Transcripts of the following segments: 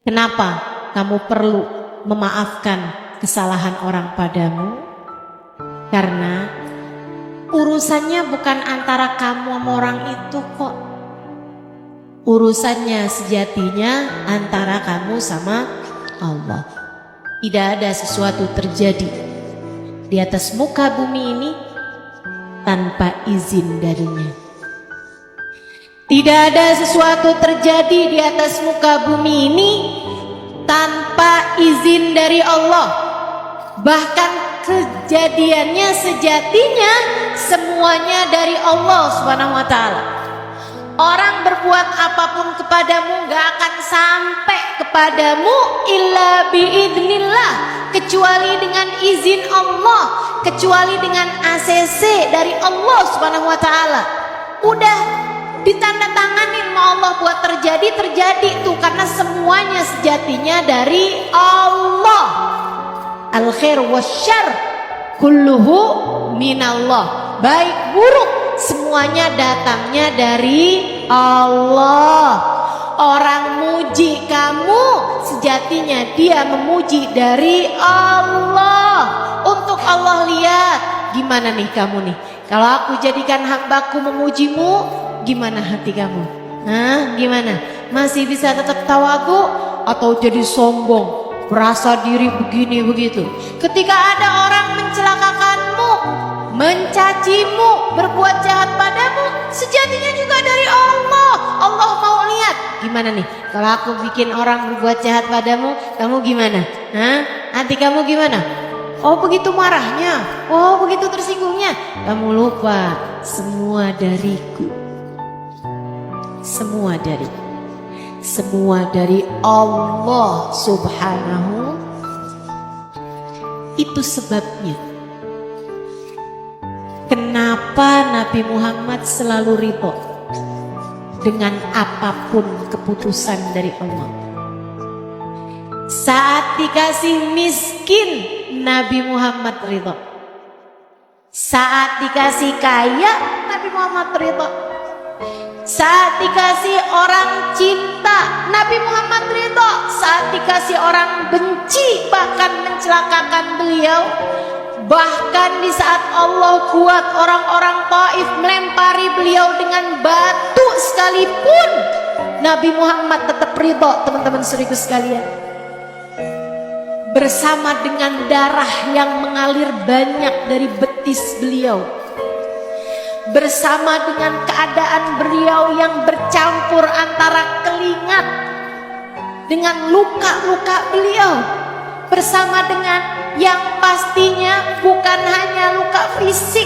Kenapa kamu perlu memaafkan kesalahan orang padamu? Karena urusannya bukan antara kamu sama orang itu kok. Urusannya sejatinya antara kamu sama Allah. Tidak ada sesuatu terjadi di atas muka bumi ini tanpa izin darinya. Tidak ada sesuatu terjadi di atas muka bumi ini tanpa izin dari Allah. Bahkan kejadiannya sejatinya semuanya dari Allah Subhanahu wa taala. Orang berbuat apapun kepadamu gak akan sampai kepadamu illa biidznillah, kecuali dengan izin Allah, kecuali dengan ACC dari Allah Subhanahu wa taala. Udah ditandatanganin sama Allah buat terjadi tuh, karena semuanya sejatinya dari Allah. Al khair wasyarr kulluhu minallah. Baik buruk semuanya datangnya dari Allah. Orang muji kamu sejatinya dia memuji dari Allah. Untuk Allah lihat gimana nih kamu nih. Kalau aku jadikan hambaku memujimu, gimana hati kamu? Hah? Gimana? Masih bisa tetap tawadhu atau jadi sombong, merasa diri begini begitu? Ketika ada orang mencelakakanmu, mencacimu, berbuat jahat padamu, sejatinya juga dari Allah. Allah mau lihat gimana nih. Kalau aku bikin orang berbuat jahat padamu, kamu gimana? Hah? Hati kamu gimana? Oh begitu marahnya, oh begitu tersinggungnya. Kamu lupa semua dariku, semua dari Allah Subhanahu. Itu sebabnya kenapa Nabi Muhammad selalu ridho dengan apapun keputusan dari Allah. Saat dikasih miskin, Nabi Muhammad ridho. Saat dikasih kaya, Nabi Muhammad ridho. Saat dikasih orang cinta, Nabi Muhammad ridho. Saat dikasih orang benci, bahkan mencelakakan beliau. Bahkan di saat Allah buat orang-orang Taif melempari beliau dengan batu sekalipun, Nabi Muhammad tetap ridho, teman-teman saudaraku sekalian. Bersama dengan darah yang mengalir banyak dari betis beliau, bersama dengan keadaan beliau yang bercampur antara keringat dengan luka-luka beliau, bersama dengan yang pastinya bukan hanya luka fisik,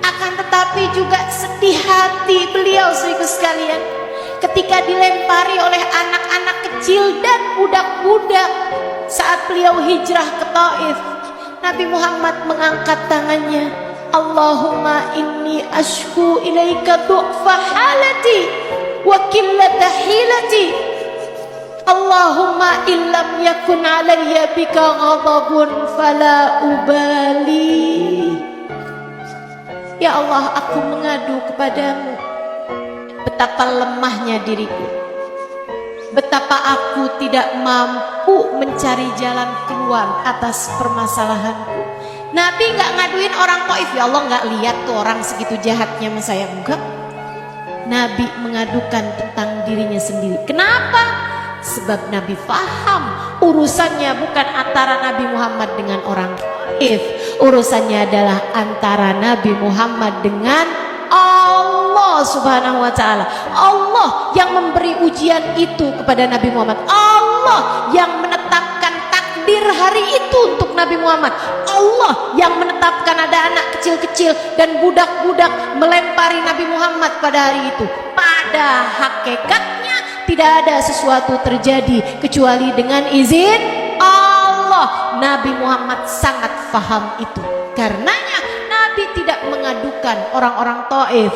akan tetapi juga sedih hati beliau saudaraku sekalian, ketika dilempari oleh anak-anak kecil dan budak-budak. Saat beliau hijrah ke Taif, Nabi Muhammad mengangkat tangannya, Allahumma inni ashku ilaika du'fa halati wa qillata hilati. Allahumma illam yakun alayya bika ghadabun fala ubali. Ya Allah, aku mengadu kepadamu betapa lemahnya diriku, betapa aku tidak mampu mencari jalan keluar atas permasalahanku. Nabi nggak ngaduin orang Taif, ya Allah nggak lihat tuh orang segitu jahatnya sama saya, enggak. Nabi mengadukan tentang dirinya sendiri. Kenapa? Sebab Nabi paham urusannya bukan antara Nabi Muhammad dengan orang Taif, urusannya adalah antara Nabi Muhammad dengan Allah Subhanahu wa taala. Allah yang memberi ujian itu kepada Nabi Muhammad. Allah yang menetapkan takdir hari itu untuk Nabi Muhammad. Allah yang menetapkan ada anak kecil-kecil dan budak-budak melempari Nabi Muhammad pada hari itu. Pada hakikatnya tidak ada sesuatu terjadi kecuali dengan izin Allah. Nabi Muhammad sangat paham itu. Karenanya Nabi tidak mengadukan orang-orang Taif